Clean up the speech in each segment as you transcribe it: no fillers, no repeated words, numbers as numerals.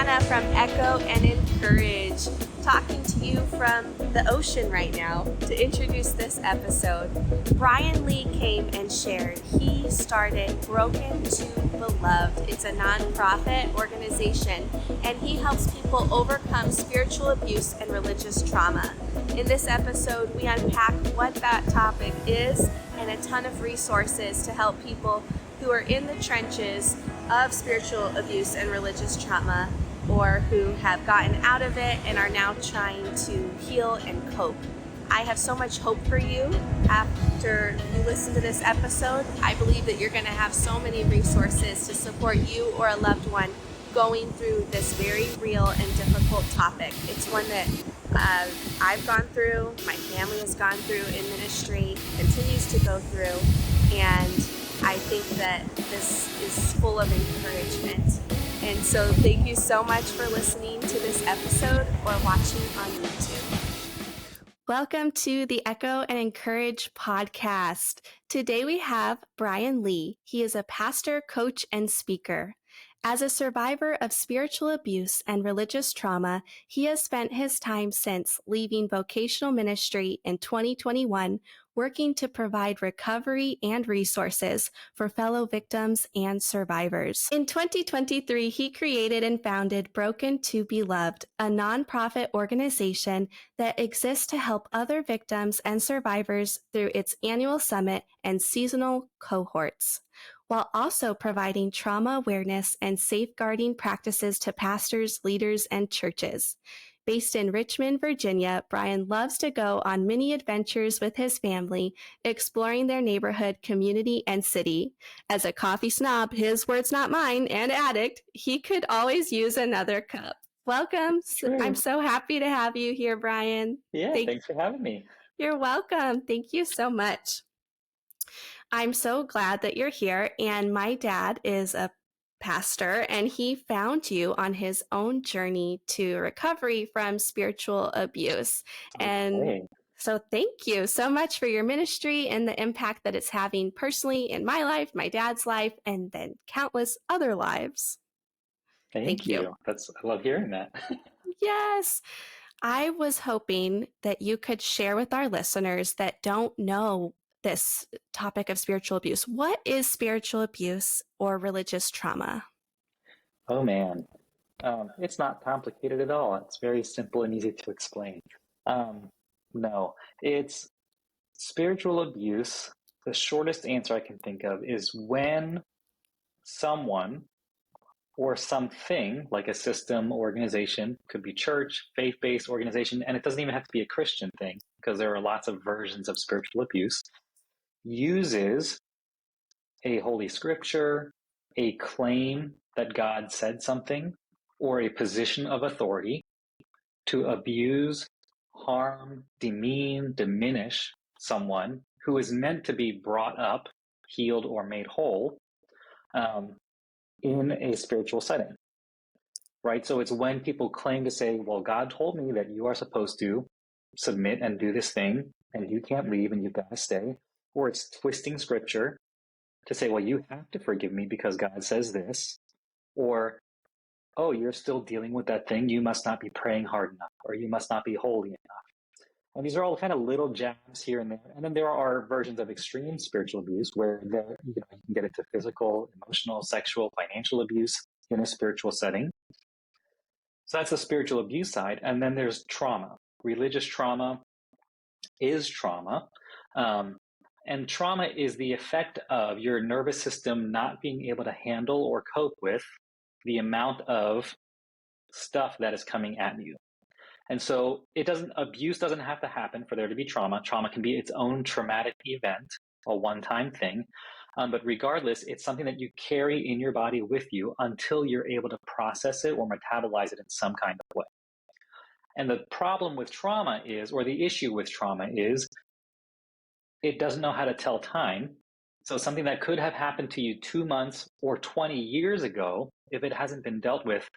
Hannah from Echo and Encourage, talking to you from the ocean right now to introduce this episode. Brian Lee came and shared. He started Broken to Beloved. It's a nonprofit organization, and he helps people overcome spiritual abuse and religious trauma. In this episode, we unpack what that topic is and a ton of resources to help people who are in the trenches of spiritual abuse and religious trauma, or who have gotten out of it and are now trying to heal and cope. I have so much hope for you after you listen to this episode. I believe that you're going to have so many resources to support you or a loved one going through this very real and difficult topic. It's one that I've gone through, my family has gone through in ministry, continues to go through, and I think that this is full of encouragement. And so thank you so much for listening to this episode or watching on YouTube. Welcome to the Echo and Encourage podcast. Today we have Brian Lee. He is a pastor, coach, and speaker. As a survivor of spiritual abuse and religious trauma, he has spent his time since leaving vocational ministry in 2021 working to provide recovery and resources for fellow victims and survivors. In 2023, he created and founded Broken to Beloved, a nonprofit organization that exists to help other victims and survivors through its annual summit and seasonal cohorts, while also providing trauma awareness and safeguarding practices to pastors, leaders, and churches. Based in Richmond, Virginia, Brian loves to go on many adventures with his family, exploring their neighborhood, community, and city. As a coffee snob, his words not mine, and addict, he could always use another cup. Welcome. I'm so happy to have you here, Brian. Yeah, thanks for having me. You're welcome. Thank you so much. I'm so glad that you're here, and my dad is a pastor, and he found you on his own journey to recovery from spiritual abuse. Okay. And so thank you so much for your ministry and the impact that it's having personally in my life, my dad's life, and then countless other lives. Thank you. I love hearing that. Yes. I was hoping that you could share with our listeners that don't know this topic of spiritual abuse. What is spiritual abuse or religious trauma? Oh man, it's not complicated at all. It's very simple and easy to explain. No, it's spiritual abuse. The shortest answer I can think of is when someone or something, like a system, organization, could be church, faith-based organization, and it doesn't even have to be a Christian thing, because there are lots of versions of spiritual abuse, uses a holy scripture, a claim that God said something, or a position of authority to abuse, harm, demean, diminish someone who is meant to be brought up, healed, or made whole in a spiritual setting. Right? So it's when people claim to say, well, God told me that you are supposed to submit and do this thing, and you can't leave and you've got to stay. Or it's twisting scripture to say, well, you have to forgive me because God says this. Or, oh, you're still dealing with that thing. You must not be praying hard enough, or you must not be holy enough. And these are all kind of little jabs here and there. And then there are versions of extreme spiritual abuse where you can get into physical, emotional, sexual, financial abuse in a spiritual setting. So that's the spiritual abuse side. And then there's trauma. Religious trauma is trauma. And trauma is the effect of your nervous system not being able to handle or cope with the amount of stuff that is coming at you. And so abuse doesn't have to happen for there to be trauma. Trauma can be its own traumatic event, a one-time thing. But regardless, it's something that you carry in your body with you until you're able to process it or metabolize it in some kind of way. And the problem with trauma is, or the issue with trauma is, it doesn't know how to tell time. So something that could have happened to you 2 months or 20 years ago, if it hasn't been dealt with,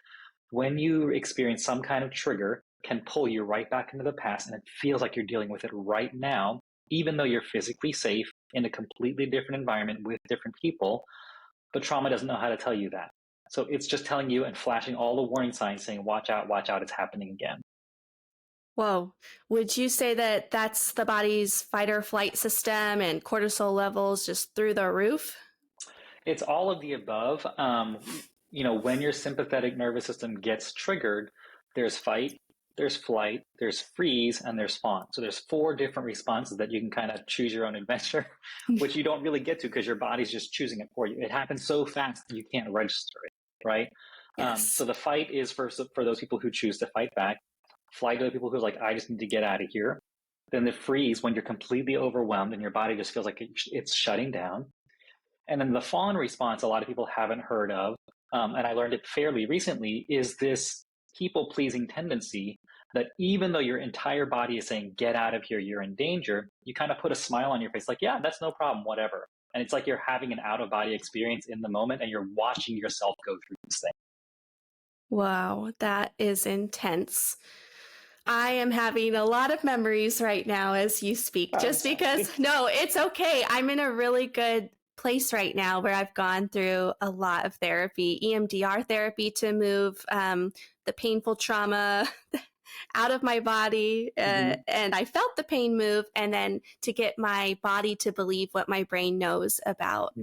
when you experience some kind of trigger, can pull you right back into the past, and it feels like you're dealing with it right now, even though you're physically safe in a completely different environment with different people. But trauma doesn't know how to tell you that. So it's just telling you and flashing all the warning signs saying, watch out, it's happening again. Whoa. Would you say that that's the body's fight or flight system and cortisol levels just through the roof? It's all of the above. When your sympathetic nervous system gets triggered, there's fight, there's flight, there's freeze, and there's fawn. So there's 4 different responses that you can kind of choose your own adventure, which you don't really get to because your body's just choosing it for you. It happens so fast that you can't register it, right? Yes. So the fight is for those people who choose to fight back. Flight are the people who's like, I just need to get out of here. Then the freeze, when you're completely overwhelmed and your body just feels like it's shutting down. And then the fawn response, a lot of people haven't heard of, and I learned it fairly recently, is this people-pleasing tendency that even though your entire body is saying, get out of here, you're in danger, you kind of put a smile on your face like, yeah, that's no problem, whatever. And it's like you're having an out-of-body experience in the moment and you're watching yourself go through this thing. Wow, that is intense. I am having a lot of memories right now as you speak, just because, no, it's okay. I'm in a really good place right now where I've gone through a lot of therapy, EMDR therapy to move the painful trauma out of my body. And I felt the pain move, and then to get my body to believe what my brain knows about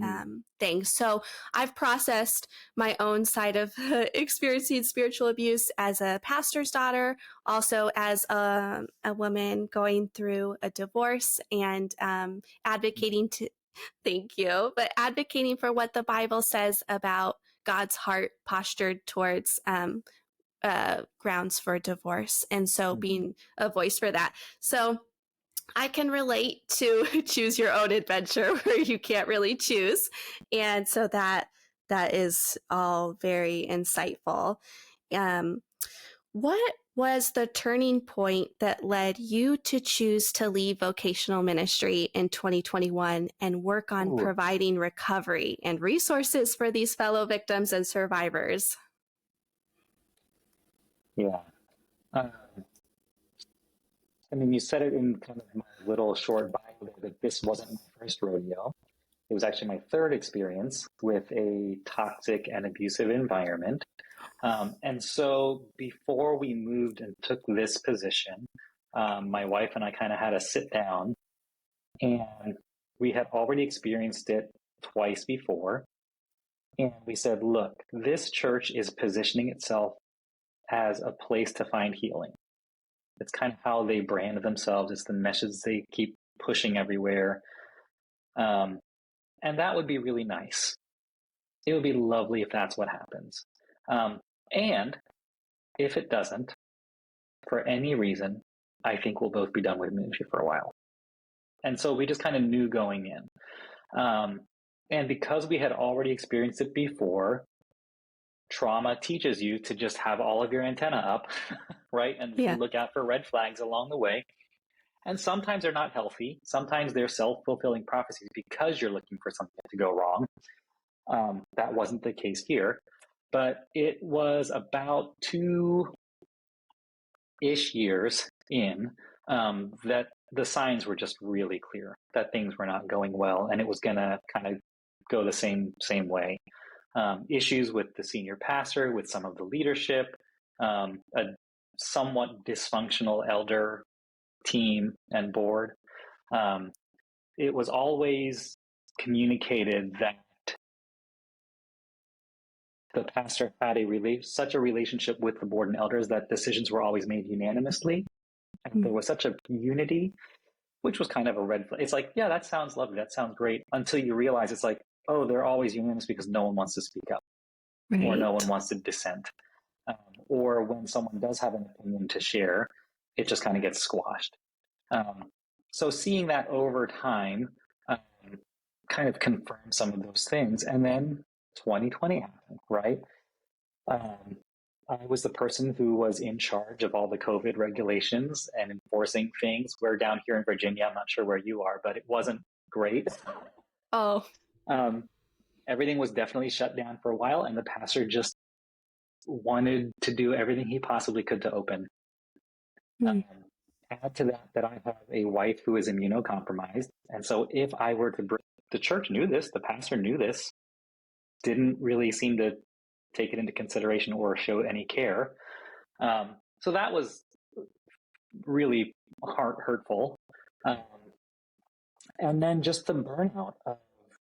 things. So I've processed my own side of experiencing spiritual abuse as a pastor's daughter, also as a woman going through a divorce, and advocating to, thank you, but advocating for what the Bible says about God's heart postured towards grounds for divorce. And so being a voice for that. So I can relate to choose your own adventure where you can't really choose. And so that is all very insightful. What was the turning point that led you to choose to leave vocational ministry in 2021 and work on providing recovery and resources for these fellow victims and survivors? Yeah. You said it in kind of my little short bio there that this wasn't my first rodeo. It was actually my 3rd experience with a toxic and abusive environment. And so before we moved and took this position, my wife and I kind of had a sit down, and we had already experienced it twice before. And we said, look, this church is positioning itself as a place to find healing. It's kind of how they brand themselves. It's the message they keep pushing everywhere. And that would be really nice. It would be lovely if that's what happens. And if it doesn't, for any reason, I think we'll both be done with ministry for a while. And so we just kind of knew going in. And because we had already experienced it before, trauma teaches you to just have all of your antenna up, right? And look out for red flags along the way. And sometimes they're not healthy. Sometimes they're self-fulfilling prophecies because you're looking for something to go wrong. That wasn't the case here. But it was about 2-ish years in that the signs were just really clear that things were not going well, and it was going to kind of go the same way. Issues with the senior pastor, with some of the leadership, a somewhat dysfunctional elder team and board. It was always communicated that the pastor had such a relationship with the board and elders that decisions were always made unanimously. And there was such a unity, which was kind of a red flag. It's like, yeah, that sounds lovely. That sounds great. Until you realize it's like, oh, they're always unanimous because no one wants to speak up, or no one wants to dissent. Or when someone does have an opinion to share, it just kind of gets squashed. So seeing that over time kind of confirmed some of those things. And then 2020 happened, right? I was the person who was in charge of all the COVID regulations and enforcing things. We're down here in Virginia. I'm not sure where you are, but it wasn't great. Oh. Everything was definitely shut down for a while, and the pastor just wanted to do everything he possibly could to open. Add to that I have a wife who is immunocompromised. And so if I were to the church knew this, the pastor knew this, didn't really seem to take it into consideration or show any care. So that was really hurtful. And then just the burnout of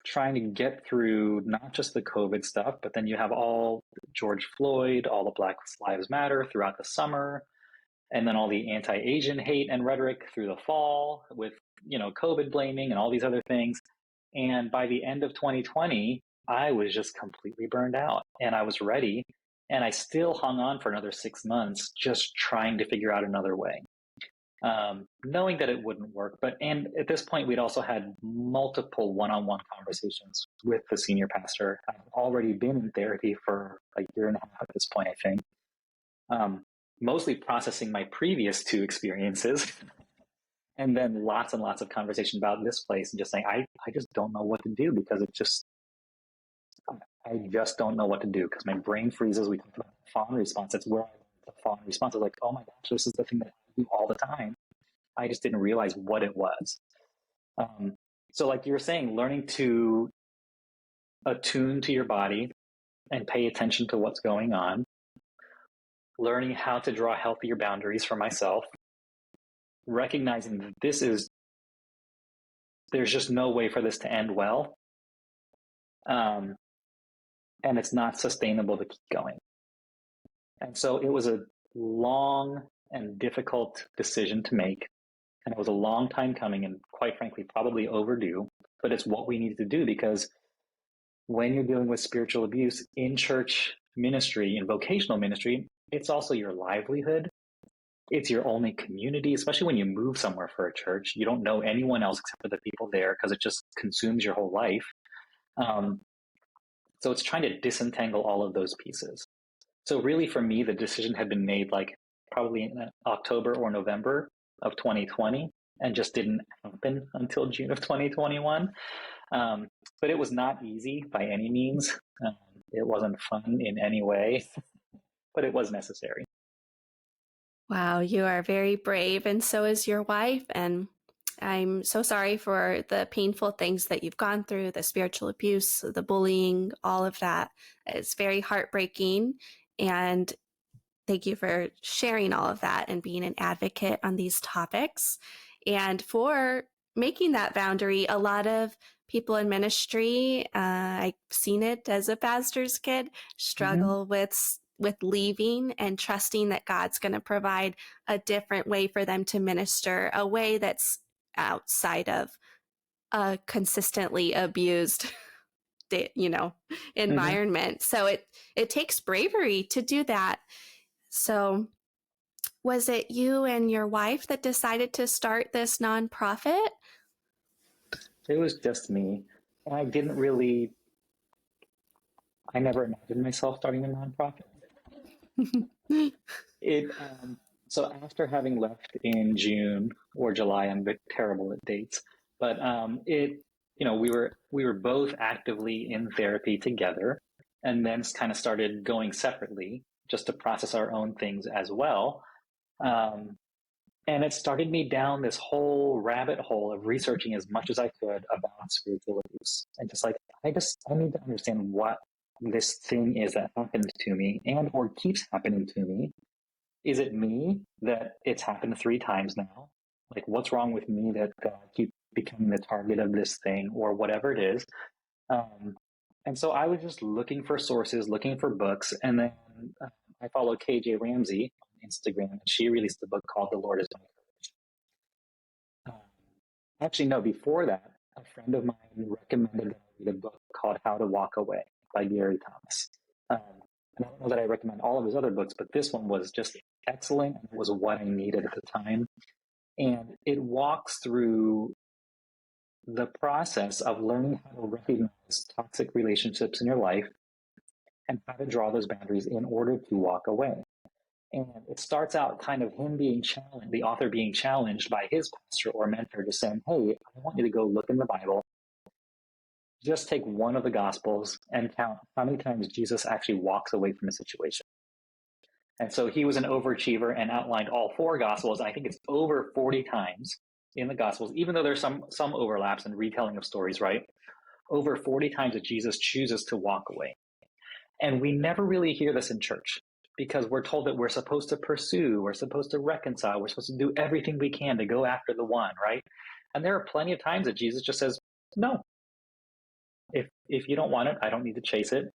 trying to get through not just the COVID stuff, but then you have all George Floyd, all the Black Lives Matter throughout the summer, and then all the anti-Asian hate and rhetoric through the fall with, COVID blaming and all these other things. And by the end of 2020, I was just completely burned out and I was ready. And I still hung on for another 6 months, just trying to figure out another way. Knowing that it wouldn't work. And at this point, we'd also had multiple one-on-one conversations with the senior pastor. I've already been in therapy for a year and a half at this point, I think. Mostly processing my previous 2 experiences. And then lots and lots of conversation about this place and just saying, I just don't know what to do because I just don't know what to do because my brain freezes. We talked about the fawn response. That's where the fawn response is like, oh my gosh, this is the thing that I do all the time. I just didn't realize what it was. So like you were saying, learning to attune to your body and pay attention to what's going on, learning how to draw healthier boundaries for myself, recognizing that there's just no way for this to end well. And it's not sustainable to keep going. And so it was a long and difficult decision to make. And it was a long time coming and quite frankly, probably overdue, but it's what we needed to do because when you're dealing with spiritual abuse in church ministry, in vocational ministry, it's also your livelihood. It's your only community, especially when you move somewhere for a church. You don't know anyone else except for the people there because it just consumes your whole life. So it's trying to disentangle all of those pieces. So really for me, the decision had been made like probably in October or November of 2020 and just didn't happen until June of 2021. But it was not easy by any means. It wasn't fun in any way, but it was necessary. Wow, you are very brave, and so is your wife. And I'm so sorry for the painful things that you've gone through, the spiritual abuse, the bullying, all of that. It's very heartbreaking. And thank you for sharing all of that and being an advocate on these topics and for making that boundary. A lot of people in ministry, I've seen it as a pastor's kid, struggle with leaving and trusting that God's going to provide a different way for them to minister, a way that's outside of a consistently abused environment. So it takes bravery to do that. So was it you and your wife that decided to start this nonprofit? It was just me. And I never imagined myself starting a nonprofit. So after having left in June or July, I'm a bit terrible at dates, but we were both actively in therapy together and then kind of started going separately just to process our own things as well. And it started me down this whole rabbit hole of researching as much as I could about spiritual abuse and just like, I need to understand what this thing is that happened to me and or keeps happening to me. Is it me that it's happened 3 times now? Like, what's wrong with me that I keep becoming the target of this thing or whatever it is? And so I was just looking for sources, looking for books. And then I follow KJ Ramsey on Instagram, and she released a book called The Lord Is My Courage. Actually, no, before that, a friend of mine recommended that I read a book called How to Walk Away by Gary Thomas. And I don't know that I recommend all of his other books, but this one was just excellent and it was what I needed at the time. And it walks through the process of learning how to recognize toxic relationships in your life and how to draw those boundaries in order to walk away. And it starts out kind of him being challenged, the author being challenged by his pastor or mentor, just saying, hey, I want you to go look in the Bible. Just take one of the Gospels and count how many times Jesus actually walks away from a situation. And so he was an overachiever and outlined all 4 Gospels. I think it's over 40 times in the Gospels, even though there's some overlaps and retelling of stories, right? Over 40 times that Jesus chooses to walk away. And we never really hear this in church because we're told that we're supposed to pursue, we're supposed to reconcile, we're supposed to do everything we can to go after the one, right? And there are plenty of times that Jesus just says, no, if you don't want it, I don't need to chase it.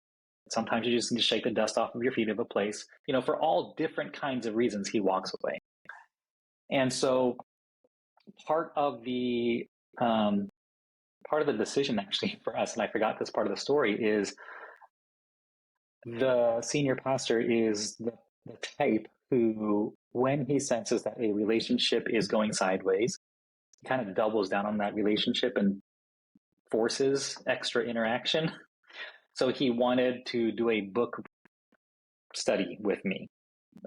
Sometimes you just need to shake the dust off of your feet of a place. For all different kinds of reasons, he walks away. And so part of the decision actually for us, and I forgot this part of the story, is the senior pastor is the type who, when he senses that a relationship is going sideways, kind of doubles down on that relationship and forces extra interaction. So he wanted to do a book study with me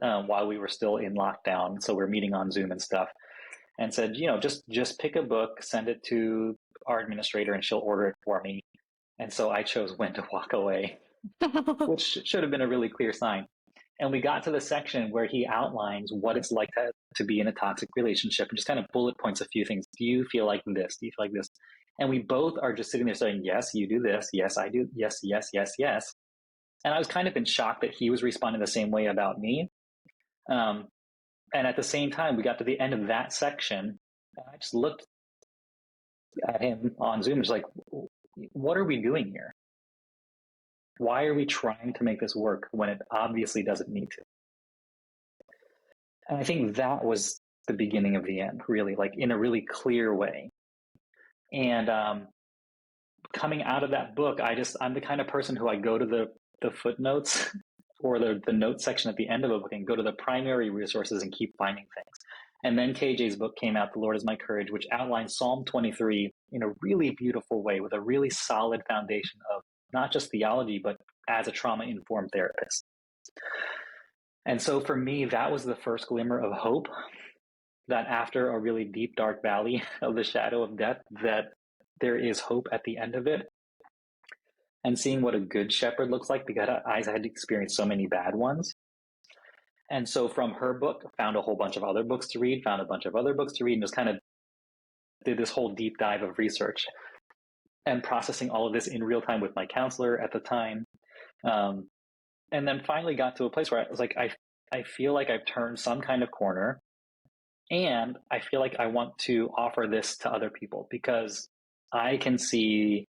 while we were still in lockdown. So we're meeting on Zoom and stuff, and said, just pick a book, send it to our administrator, and she'll order it for me. And so I chose When to Walk Away, which should have been a really clear sign. And we got to the section where he outlines what it's like to be in a toxic relationship and just kind of bullet points a few things. Do you feel like this? Do you feel like this? And we both are just sitting there saying, yes, you do this. Yes, I do. Yes, yes, yes, yes. And I was kind of in shock that he was responding the same way about me. And at the same time, we got to the end of that section, and I just looked at him on Zoom. It's like, what are we doing here? Why are we trying to make this work when it obviously doesn't need to? And I think that was the beginning of the end, really, like in a really clear way. And coming out of that book, I'm the kind of person who I go to the footnotes or the notes section at the end of a book and go to the primary resources and keep finding things. And then KJ's book came out, The Lord is My Courage, which outlines Psalm 23 in a really beautiful way with a really solid foundation of not just theology, but as a trauma-informed therapist. And so for me, that was the first glimmer of hope, that after a really deep, dark valley of the shadow of death, that there is hope at the end of it. And seeing what a good shepherd looks like, because I had experienced so many bad ones. And so from her book, found a whole bunch of other books to read, found a bunch of other books to read, and just kind of did this whole deep dive of research and processing all of this in real time with my counselor at the time. And then finally got to a place where I was like, I feel like I've turned some kind of corner, and I feel like I want to offer this to other people because I can see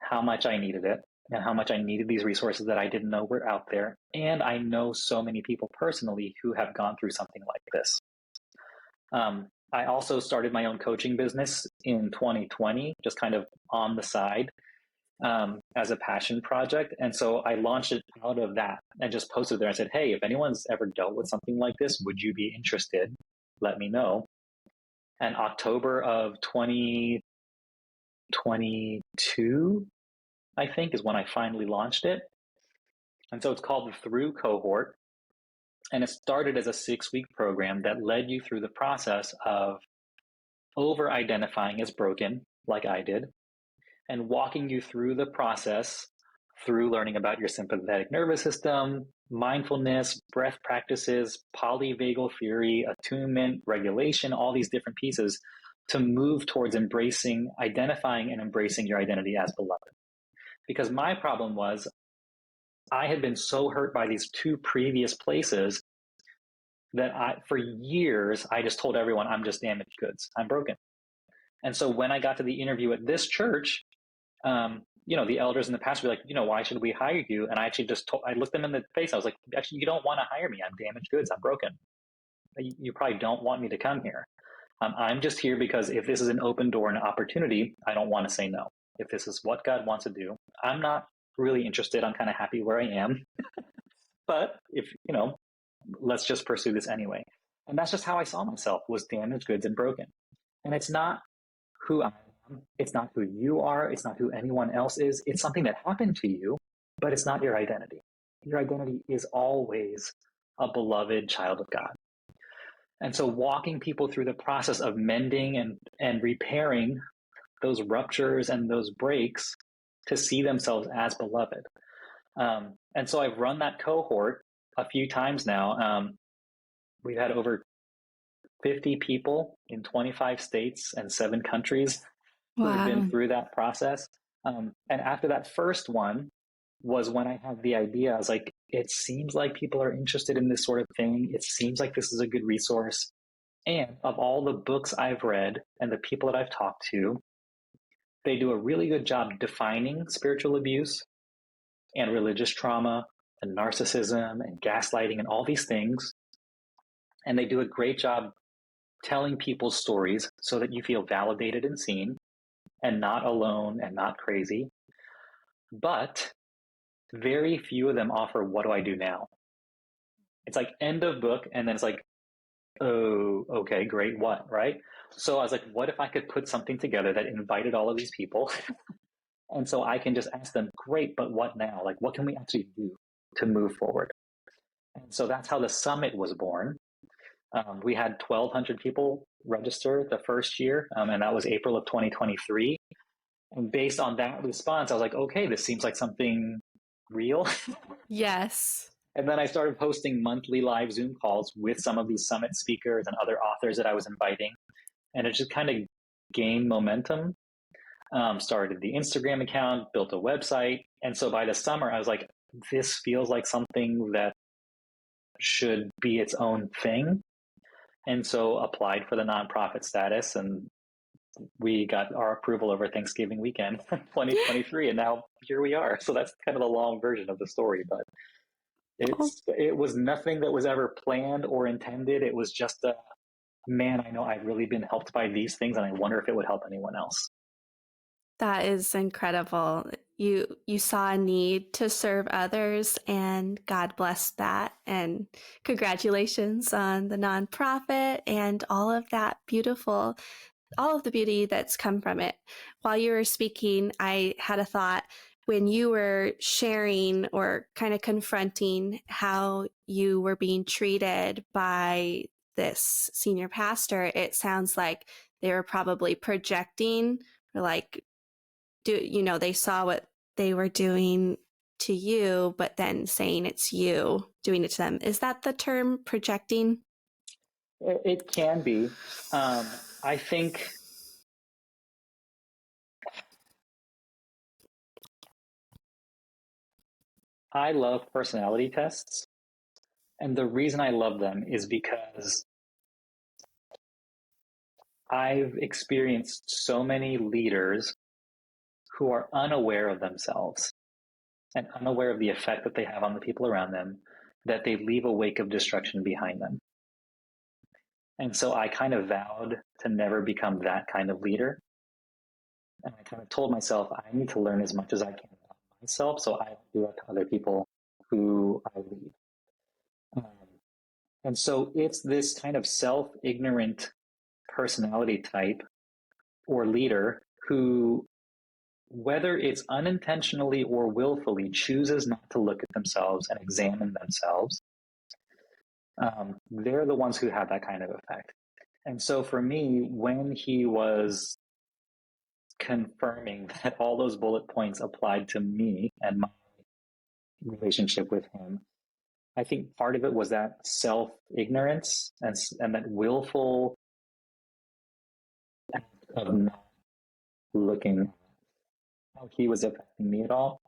how much I needed it and how much I needed these resources that I didn't know were out there. And I know so many people personally who have gone through something like this. I also started my own coaching business in 2020, just kind of on the side as a passion project. And so I launched it out of that and just posted there and said, hey, if anyone's ever dealt with something like this, would you be interested? Let me know. And October of 2022, I think, is when I finally launched it. And so it's called the Through Cohort. And it started as a 6-week program that led you through the process of over-identifying as broken, like I did, and walking you through the process through learning about your sympathetic nervous system, mindfulness, breath practices, polyvagal theory, attunement, regulation, all these different pieces to move towards identifying and embracing your identity as beloved. Because my problem was I had been so hurt by these 2 previous places that for years, I just told everyone, I'm just damaged goods. I'm broken. And so when I got to the interview at this church, the elders and the pastor were like, why should we hire you? And I actually I looked them in the face. I was like, actually, you don't want to hire me. I'm damaged goods. I'm broken. You probably don't want me to come here. I'm just here because if this is an open door and an opportunity, I don't want to say no. If this is what God wants to do, I'm not really interested. I'm kind of happy where I am. But if, let's just pursue this anyway. And that's just how I saw myself, was damaged goods and broken. And it's not who I am. It's not who you are. It's not who anyone else is. It's something that happened to you, but it's not your identity. Your identity is always a beloved child of God. And so walking people through the process of mending and repairing those ruptures and those breaks to see themselves as beloved. And so I've run that cohort a few times now. We've had over 50 people in 25 states and 7 countries who have been through that process. And after that first one, was when I had the idea. I was like, it seems like people are interested in this sort of thing. It seems like this is a good resource. And of all the books I've read and the people that I've talked to, they do a really good job defining spiritual abuse and religious trauma and narcissism and gaslighting and all these things. And they do a great job telling people's stories so that you feel validated and seen and not alone and not crazy. But very few of them offer, what do I do now? It's like end of book, and then it's like, oh, okay, great, what, right? So I was like, what if I could put something together that invited all of these people? And so I can just ask them, great, but what now? Like, what can we actually do to move forward? And so that's how the summit was born. We had 1,200 people register the first year, and that was April of 2023. And based on that response, I was like, okay, this seems like something real. Yes. And then I started posting monthly live Zoom calls with some of these summit speakers and other authors that I was inviting. And it just kind of gained momentum. Started the Instagram account, built a website. And so by the summer, I was like, this feels like something that should be its own thing. And so applied for the nonprofit status, and we got our approval over Thanksgiving weekend 2023. And now here we are. So that's kind of the long version of the story. But it was nothing that was ever planned or intended. It was just a, man, I know I've really been helped by these things, and I wonder if it would help anyone else. That is incredible. You saw a need to serve others, and God blessed that. And congratulations on the nonprofit and all of that beautiful, all of the beauty that's come from it. While you were speaking, I had a thought when you were sharing or kind of confronting how you were being treated by this senior pastor. It sounds like they were probably projecting, or like, they saw what they were doing to you, but then saying it's you doing it to them. Is that the term, projecting? It can be. I think I love personality tests. And the reason I love them is because I've experienced so many leaders who are unaware of themselves and unaware of the effect that they have on the people around them, that they leave a wake of destruction behind them. And so I kind of vowed to never become that kind of leader. And I kind of told myself, I need to learn as much as I can about myself so I don't do that to other people who I lead. And so it's this kind of self-ignorant personality type or leader who, whether it's unintentionally or willfully, chooses not to look at themselves and examine themselves. They're the ones who have that kind of effect. And so for me, when he was confirming that all those bullet points applied to me and my relationship with him, I think part of it was that self-ignorance and that willful act of not looking at how he was affecting me at all.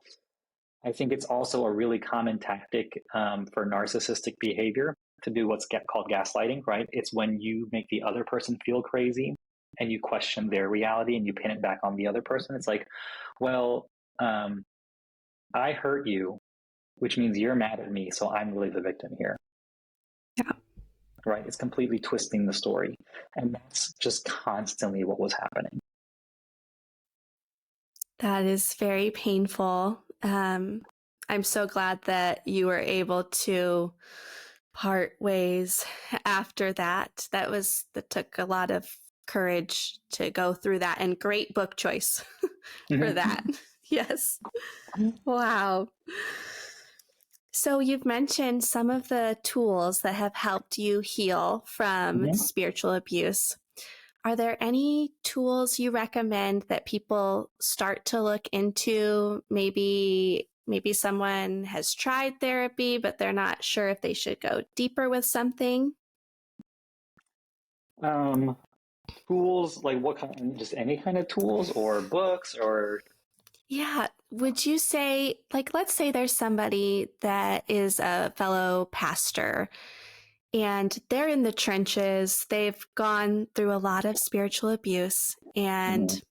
I think it's also a really common tactic for narcissistic behavior to do what's called gaslighting, right? It's when you make the other person feel crazy and you question their reality and you pin it back on the other person. It's like, well, I hurt you, which means you're mad at me, so I'm really the victim here. Yeah. Right? It's completely twisting the story. And that's just constantly what was happening. That is very painful. I'm so glad that you were able to part ways after that. That took a lot of courage to go through that, and great book choice for that. Yes. Wow. So you've mentioned some of the tools that have helped you heal from spiritual abuse. Are there any tools you recommend that people start to look into? Maybe someone has tried therapy, but they're not sure if they should go deeper with something. Tools, like what kind? Just any kind of tools or books or? Yeah. would you say, like, let's say there's somebody that is a fellow pastor and they're in the trenches, they've gone through a lot of spiritual abuse, and Mhm.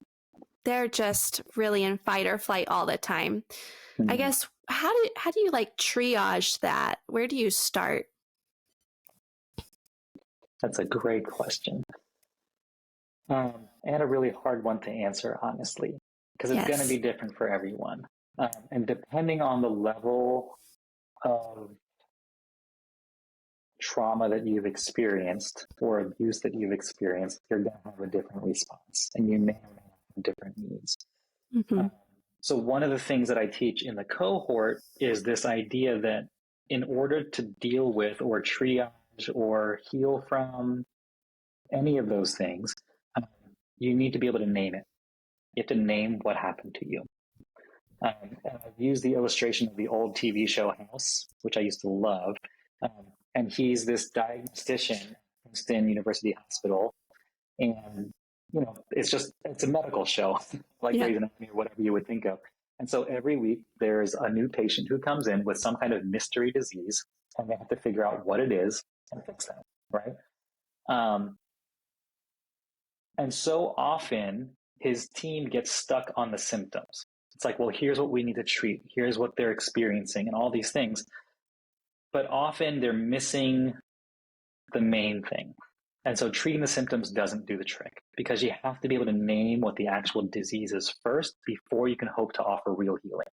they're just really in fight or flight all the time. I Mhm. guess how do you like triage that? Where do you start? That's a great question. And a really hard one to answer, honestly, because it's going to be Yes. different for everyone. And depending on the level of trauma that you've experienced or abuse that you've experienced, you're going to have a different response and you may or may not have different needs. Mm-hmm. Um, so, one of the things that I teach in the cohort is this idea that in order to deal with or triage or heal from any of those things, um, you need to be able to name it. You have to name what happened to you. And I've used the illustration of the old TV show House, which I used to love. And he's this diagnostician at Princeton University Hospital. And, it's a medical show, like Yeah. Grey's Anatomy or whatever you would think of. And so every week there's a new patient who comes in with some kind of mystery disease, and they have to figure out what it is and fix that, right? Um, and so often his team gets stuck on the symptoms. It's like, well, here's what we need to treat. Here's what they're experiencing and all these things. But often they're missing the main thing. And so treating the symptoms doesn't do the trick because you have to be able to name what the actual disease is first before you can hope to offer real healing.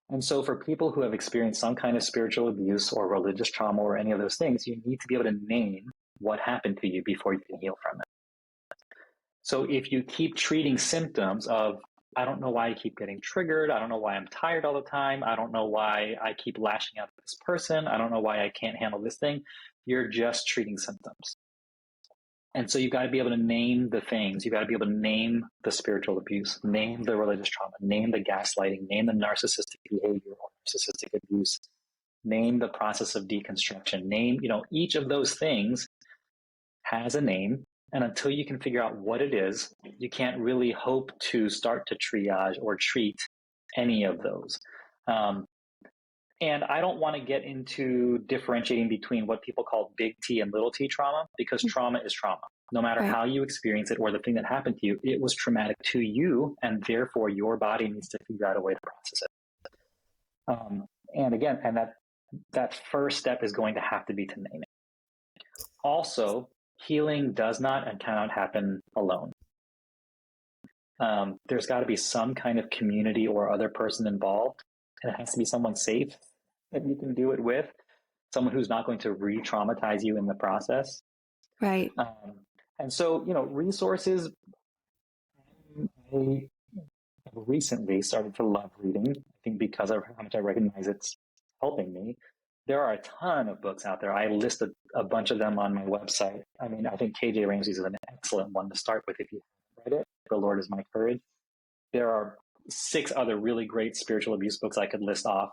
And so for people who have experienced some kind of spiritual abuse or religious trauma or any of those things, you need to be able to name what happened to you before you can heal from it. So if you keep treating symptoms of, I don't know why I keep getting triggered. I don't know why I'm tired all the time. I don't know why I keep lashing out at this person. I don't know why I can't handle this thing. You're just treating symptoms. And so you've got to be able to name the things. You've got to be able to name the spiritual abuse, name the religious trauma, name the gaslighting, name the narcissistic behavior or narcissistic abuse, name the process of deconstruction, name, each of those things has a name. And until you can figure out what it is, you can't really hope to start to triage or treat any of those. And I don't want to get into differentiating between what people call big T and little t trauma, because trauma is trauma. No matter Right. how you experience it or the thing that happened to you, it was traumatic to you, and therefore your body needs to figure out a way to process it. And that first step is going to have to be to name it. Also, healing does not and cannot happen alone. There's got to be some kind of community or other person involved, and it has to be someone safe that you can do it with, someone who's not going to re-traumatize you in the process. Right. And so, resources. I have recently started to love reading. I think because of how much I recognize it's helping me. There are a ton of books out there. I listed a bunch of them on my website. I mean, I think KJ Ramsey's is an excellent one to start with if you haven't read it. The Lord is My Courage. There are 6 other really great spiritual abuse books I could list off.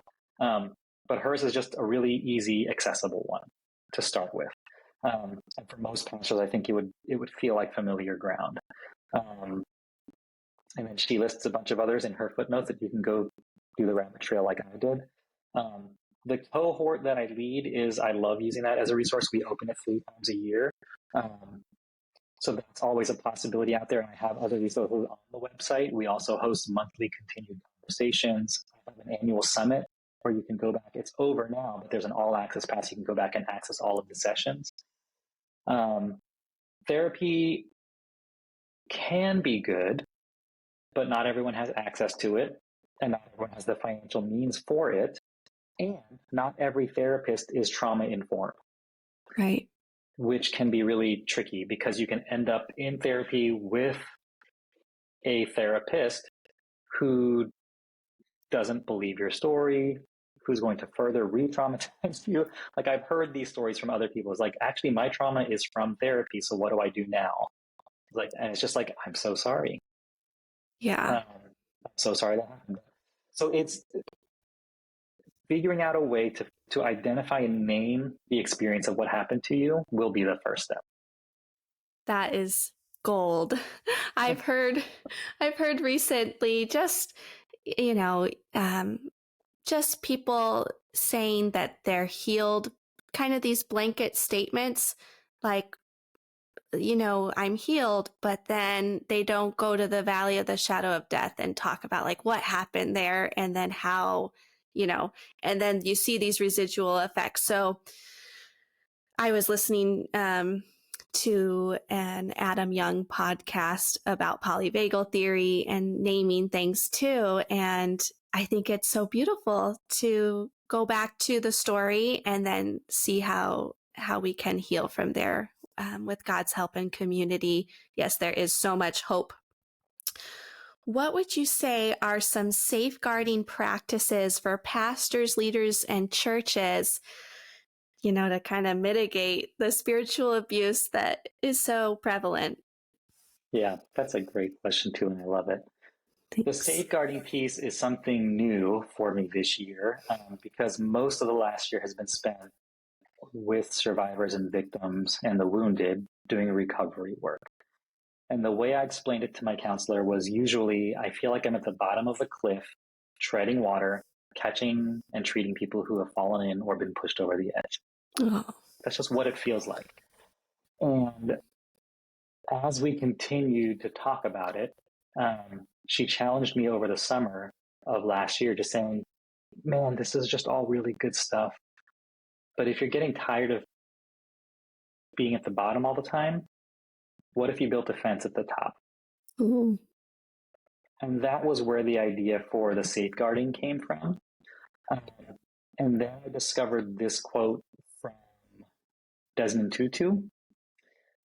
But hers is just a really easy, accessible one to start with. And for most pastors, I think it would feel like familiar ground. And then she lists a bunch of others in her footnotes that you can go do the rabbit trail like I did. The cohort that I lead I love using that as a resource. We open it 3 times a year. So that's always a possibility out there. And I have other resources on the website. We also host monthly continued conversations. I have an annual summit where you can go back. It's over now, but there's an all access pass. You can go back and access all of the sessions. Therapy can be good, but not everyone has access to it, and not everyone has the financial means for it. And not every therapist is trauma informed. Right. Which can be really tricky because you can end up in therapy with a therapist who doesn't believe your story, who's going to further re-traumatize you. Like I've heard these stories from other people. It's like, actually, my trauma is from therapy. So what do I do now? And it's just like, I'm so sorry. Yeah. I'm so sorry that happened. So it's figuring out a way to identify and name the experience of what happened to you will be the first step. That is gold. I've heard recently, just you know, just people saying that they're healed, kind of these blanket statements like, I'm healed, but then they don't go to the valley of the shadow of death and talk about like what happened there and then how, and then you see these residual effects. So I was listening to an Adam Young podcast about polyvagal theory and naming things too. And I think it's so beautiful to go back to the story and then see how we can heal from there with God's help and community. Yes, there is so much hope. What would you say are some safeguarding practices for pastors, leaders, and churches, to kind of mitigate the spiritual abuse that is so prevalent? Yeah, that's a great question too, and I love it. The Thanks. safeguarding piece is something new for me this year because most of the last year has been spent with survivors and victims and the wounded doing recovery work. And the way I explained it to my counselor was usually I feel like I'm at the bottom of a cliff, treading water, catching and treating people who have fallen in or been pushed over the edge. Oh. That's just what it feels like. And as we continued to talk about it, she challenged me over the summer of last year, just saying, man, this is just all really good stuff. But if you're getting tired of being at the bottom all the time, what if you built a fence at the top? Ooh. And that was where the idea for the safeguarding came from. And then I discovered this quote from Desmond Tutu.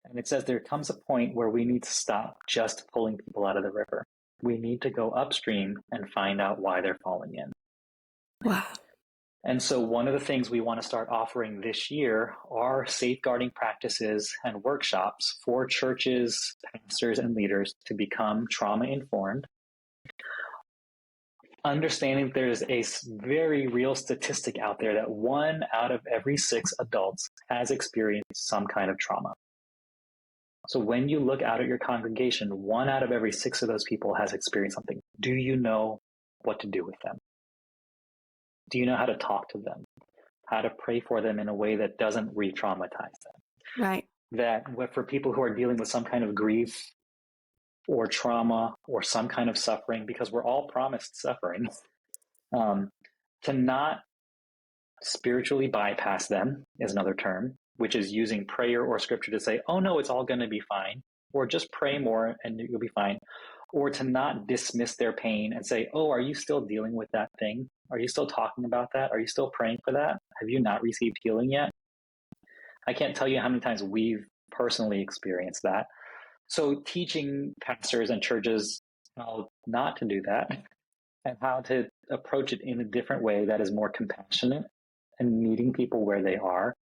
And it says, there comes a point where we need to stop just pulling people out of the river. We need to go upstream and find out why they're falling in. Wow. And so one of the things we want to start offering this year are safeguarding practices and workshops for churches, pastors, and leaders to become trauma-informed. Understanding there's a very real statistic out there that 1 out of every 6 adults has experienced some kind of trauma. So when you look out at your congregation, 1 out of every 6 of those people has experienced something. Do you know what to do with them? Do you know how to talk to them? How to pray for them in a way that doesn't re-traumatize them? Right. That for people who are dealing with some kind of grief or trauma or some kind of suffering, because we're all promised suffering, to not spiritually bypass them is another term, which is using prayer or scripture to say, oh no, it's all going to be fine, or just pray more and you'll be fine, or to not dismiss their pain and say, oh, are you still dealing with that thing? Are you still talking about that? Are you still praying for that? Have you not received healing yet? I can't tell you how many times we've personally experienced that. So teaching pastors and churches how not to do that and how to approach it in a different way that is more compassionate and meeting people where they are.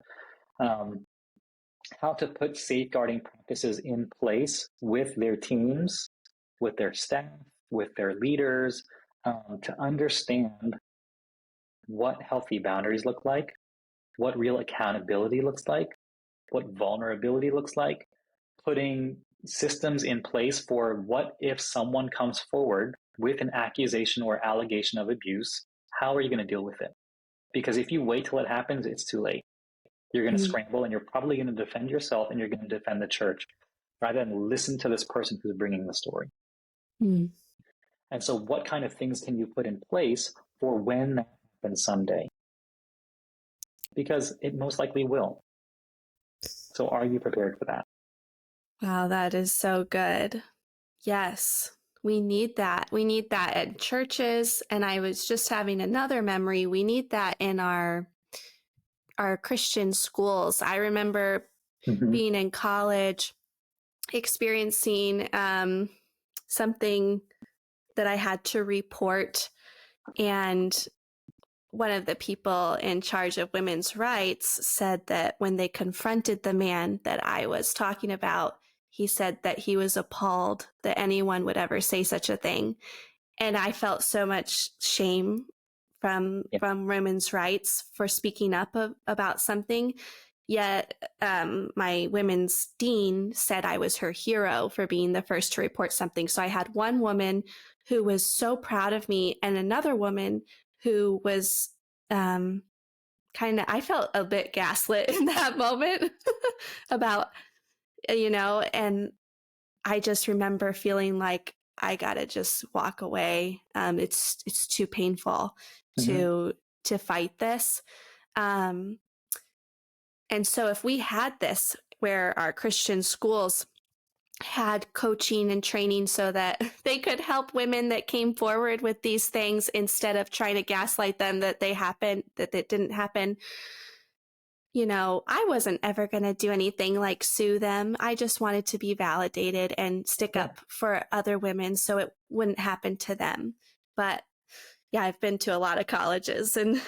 How to put safeguarding practices in place with their teams, with their staff, with their leaders, to understand what healthy boundaries look like, what real accountability looks like, what vulnerability looks like, putting systems in place for what if someone comes forward with an accusation or allegation of abuse, how are you going to deal with it? Because if you wait till it happens, it's too late. You're going to scramble and you're probably going to defend yourself and you're going to defend the church rather than listen to this person who's bringing the story. Mm. And so what kind of things can you put in place for when that happens someday? Because it most likely will. So are you prepared for that? Wow, that is so good. Yes, we need that. We need that at churches. And I was just having another memory. We need that in our Christian schools. I remember being in college, experiencing something that I had to report. And one of the people in charge of women's rights said that when they confronted the man that I was talking about, he said that he was appalled that anyone would ever say such a thing. And I felt so much shame from women's rights for speaking up about something. Yet my women's dean said I was her hero for being the first to report something. So I had one woman who was so proud of me, and another woman who was I felt a bit gaslit in that moment about, and I just remember feeling like I gotta just walk away. It's too painful to fight this. And so if we had this where our Christian schools had coaching and training so that they could help women that came forward with these things instead of trying to gaslight them that it didn't happen. I wasn't ever going to do anything like sue them. I just wanted to be validated and stick up for other women so it wouldn't happen to them. But yeah, I've been to a lot of colleges, and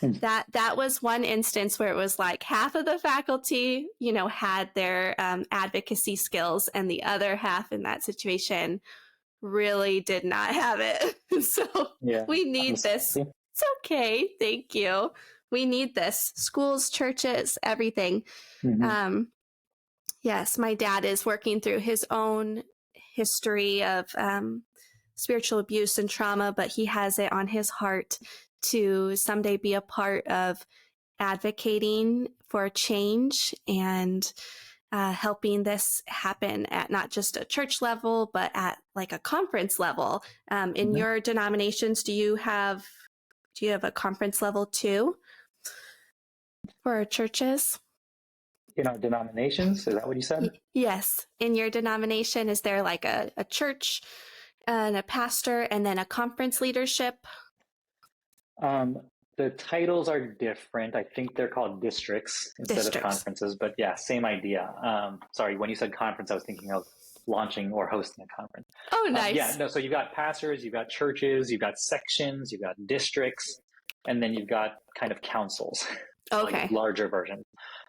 that was one instance where it was like half of the faculty, had their advocacy skills, and the other half in that situation really did not have it. So we need this. It's okay. Thank you. We need this. Schools, churches, everything. Yes, my dad is working through his own history of spiritual abuse and trauma, but he has it on his heart to someday be a part of advocating for change and helping this happen at not just a church level, but at like a conference level. In your denominations, do you have a conference level too for churches? In our denominations, is that what you said? Yes. In your denomination, is there like a church and a pastor and then a conference leadership? The titles are different. I think they're called districts instead of conferences, but yeah, same idea. Sorry, when you said conference, I was thinking of launching or hosting a conference. Oh, nice. So you've got pastors, you've got churches, you've got sections, you've got districts, and then you've got kind of councils. Okay. Like larger versions.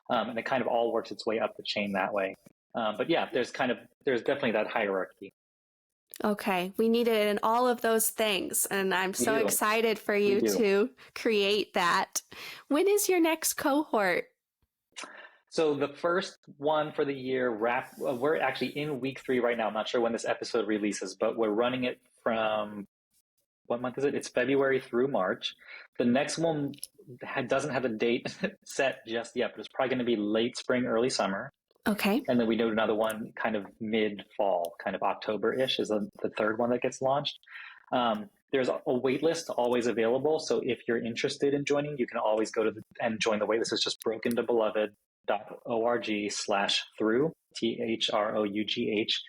And it kind of all works its way up the chain that way. But yeah, there's definitely that hierarchy. Okay. We need it in all of those things. And I'm so excited for you to create that. When is your next cohort? So the first one for the year, we're actually in week 3 right now. I'm not sure when this episode releases, but we're running it from, what month is it? It's February through March. The next one doesn't have a date set just yet, but it's probably going to be late spring, early summer. Okay. And then we do another one kind of mid-fall, kind of October-ish is the third one that gets launched. There's a wait list always available. So if you're interested in joining, you can always go and join the wait list. It's just brokentobeloved.org/through, THROUGH.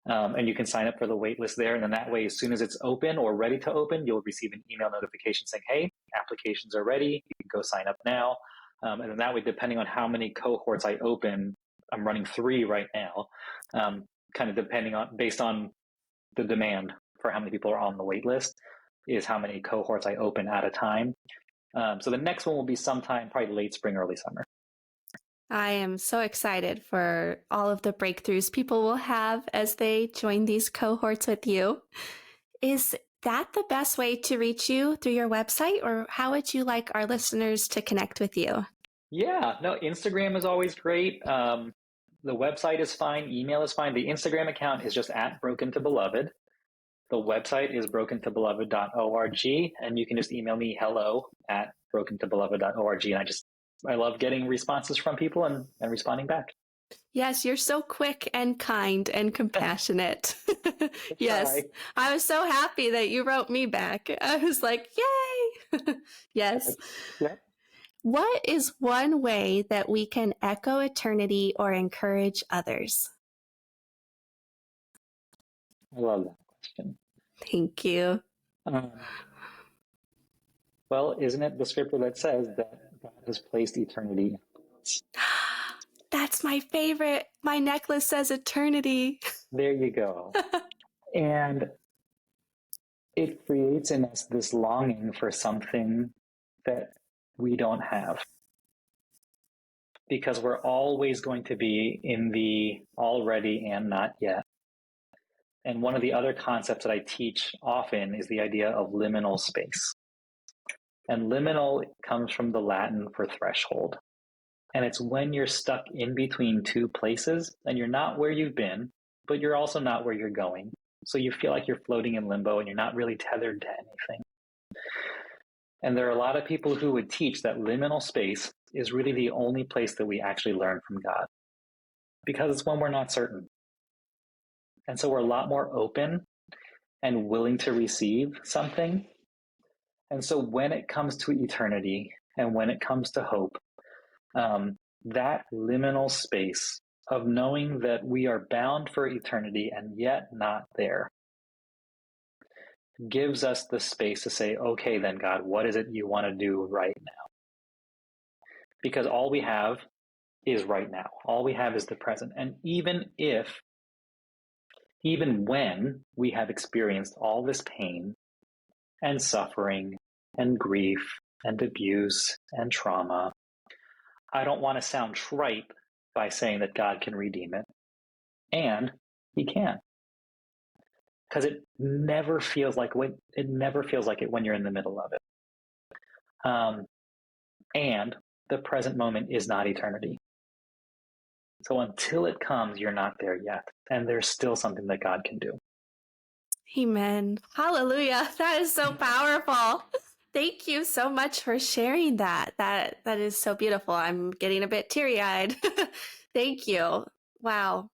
And you can sign up for the wait list there. And then that way, as soon as it's open or ready to open, you'll receive an email notification saying, hey, applications are ready. You can go sign up now. And then that way, depending on how many cohorts I open, I'm running 3 right now, kind of based on the demand for how many people are on the wait list is how many cohorts I open at a time. So the next one will be sometime probably late spring, early summer. I am so excited for all of the breakthroughs people will have as they join these cohorts with you. Is that the best way to reach you, through your website, or how would you like our listeners to connect with you? Yeah, no, Instagram is always great. The website is fine. Email is fine. The Instagram account is just @brokentobeloved. The website is brokentobeloved.org, and you can just email me hello@brokentobeloved.org. And I love getting responses from people and responding back. Yes, you're so quick and kind and compassionate. Yes, I was so happy that you wrote me back. I was like, yay! Yes. Yeah. What is one way that we can echo eternity or encourage others? I love that question. Thank you. Well, isn't it the scripture that says that God has placed eternity? That's my favorite. My necklace says eternity. There you go. And it creates in us this longing for something that we don't have. Because we're always going to be in the already and not yet. And one of the other concepts that I teach often is the idea of liminal space. And liminal comes from the Latin for threshold. And it's when you're stuck in between two places and you're not where you've been, but you're also not where you're going. So you feel like you're floating in limbo and you're not really tethered to anything. And there are a lot of people who would teach that liminal space is really the only place that we actually learn from God, because it's when we're not certain. And so we're a lot more open and willing to receive something. And so when it comes to eternity and when it comes to hope, that liminal space of knowing that we are bound for eternity and yet not there gives us the space to say, okay, then God, what is it you want to do right now? Because all we have is right now. All we have is the present. And even when we have experienced all this pain and suffering and grief and abuse and trauma, I don't want to sound trite by saying that God can redeem it. And he can. Because it never feels like it when you're in the middle of it. And the present moment is not eternity. So until it comes, you're not there yet. And there's still something that God can do. Amen. Hallelujah. That is so powerful. Thank you so much for sharing that. That is so beautiful. I'm getting a bit teary-eyed. Thank you. Wow.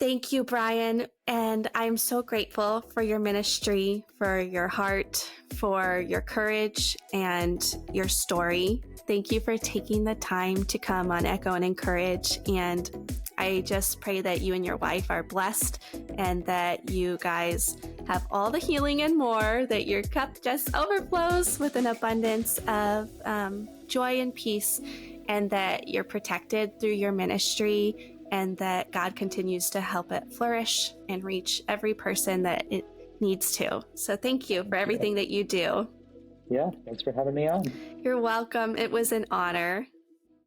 Thank you, Brian. And I'm so grateful for your ministry, for your heart, for your courage and your story. Thank you for taking the time to come on Echo and Encourage. And I just pray that you and your wife are blessed and that you guys have all the healing and more, that your cup just overflows with an abundance of joy and peace, and that you're protected through your ministry, and that God continues to help it flourish and reach every person that it needs to. So thank you for everything that you do. Yeah, thanks for having me on. You're welcome. It was an honor.